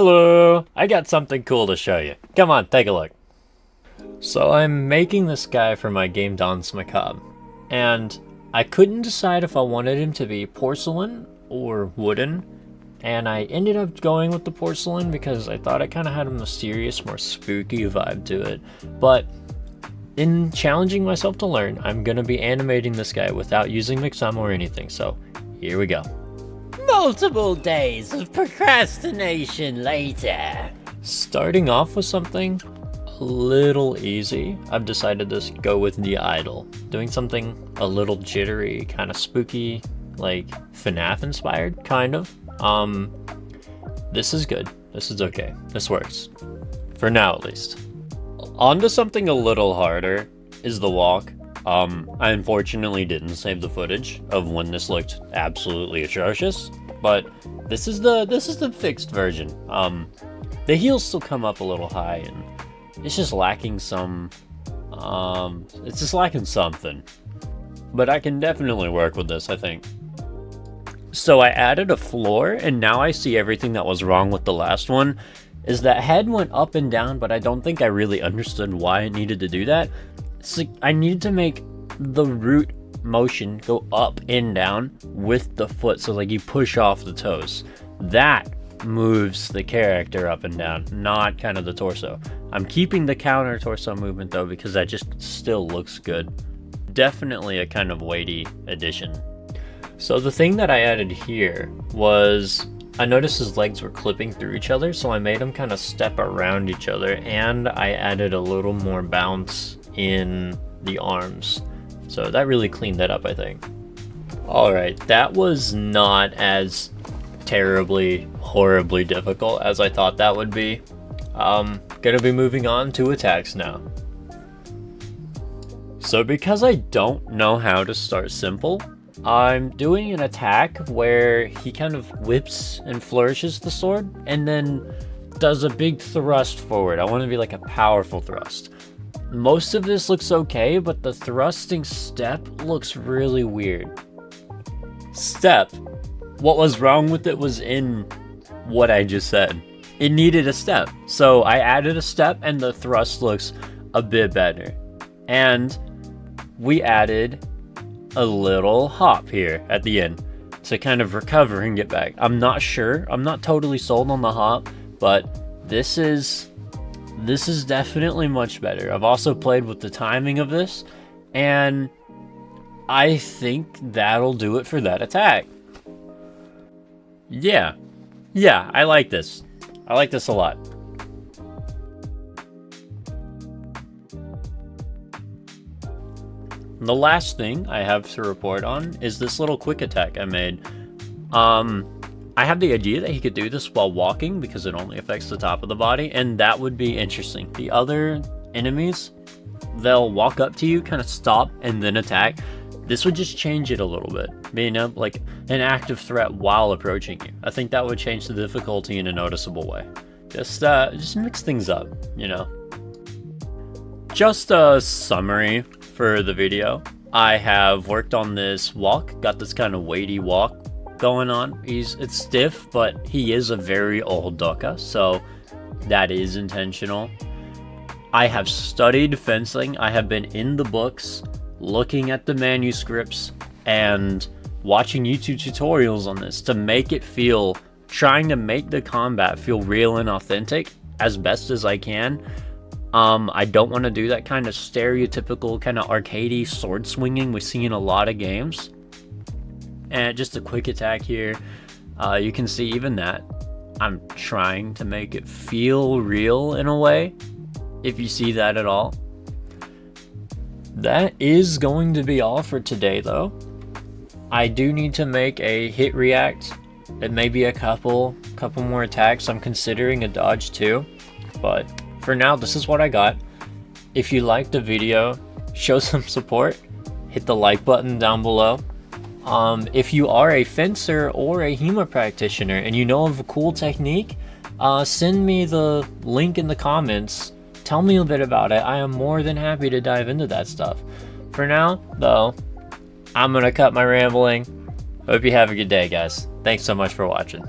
Hello! I got something cool to show you. Come on, take a look. So I'm making this guy for my game Danse Macabre, and I couldn't decide if I wanted him to be porcelain or wooden, and I ended up going with the porcelain because I thought it kind of had a mysterious, more spooky vibe to it. But in challenging myself to learn, I'm going to be animating this guy without using Mixum or anything, so here we go. Multiple days of procrastination later. Starting off with something a little easy, I've decided to go with the idol. Doing something a little jittery, kind of spooky, like FNAF inspired, kind of. This is good. This is okay. This works. For now, at least. On to something a little harder is the walk. I unfortunately didn't save the footage of when this looked absolutely atrocious, but this is the fixed version. The heels still come up a little high, and it's just lacking some. It's just lacking something. But I can definitely work with this, I think. So I added a floor, and now I see everything that was wrong with the last one. Is that head went up and down, but I don't think I really understood why it needed to do that. It's like I needed to make the root motion go up and down with the foot, so like you push off the toes. That moves the character up and down, not kind of the torso. I'm keeping the counter torso movement though because that just still looks good. Definitely a kind of weighty addition. So the thing that I added here was I noticed his legs were clipping through each other, so I made him kind of step around each other, and I added a little more bounce in the arms. So that really cleaned that up, I think. Alright, that was not as terribly, horribly difficult as I thought that would be. Gonna be moving on to attacks now. So because I don't know how to start simple, I'm doing an attack where he kind of whips and flourishes the sword and then does a big thrust forward. I want to be like a powerful thrust. Most of this looks okay, but the thrusting step looks really weird. Step. What was wrong with it was in what I just said. It needed a step. So I added a step and the thrust looks a bit better. And we added a little hop here at the end to kind of recover and get back. I'm not sure. I'm not totally sold on the hop, but this is definitely much better. I've also played with the timing of this, and I think that'll do it for that attack. Yeah, I like this. I like this a lot. The last thing I have to report on is this little quick attack I made. I have the idea that he could do this while walking because it only affects the top of the body, and that would be interesting. The other enemies, they'll walk up to you, kind of stop, and then attack. This would just change it a little bit, being like an active threat while approaching you. I think that would change the difficulty in a noticeable way. Just mix things up, you know. Just a summary for the video. I have worked on this walk, got this kind of weighty walk going on. It's stiff, but he is a very old doka, so that is intentional. I have studied fencing. I have been in the books, looking at the manuscripts, and watching YouTube tutorials on this to make it feel, trying to make the combat feel real and authentic as best as I can. I don't want to do that kind of stereotypical kind of arcadey sword swinging we see in a lot of games. And just a quick attack here. You can see even that I'm trying to make it feel real in a way, if you see that at all. That is going to be all for today though. I do need to make a hit react and maybe a couple more attacks. I'm considering a dodge too, but for now this is what I got. If you liked the video, show some support, hit the like button down below. If you are a fencer or a HEMA practitioner and you know of a cool technique, send me the link in the comments. Tell me a bit about it. I am more than happy to dive into that stuff. For now, though, I'm gonna cut my rambling. Hope you have a good day, guys. Thanks so much for watching.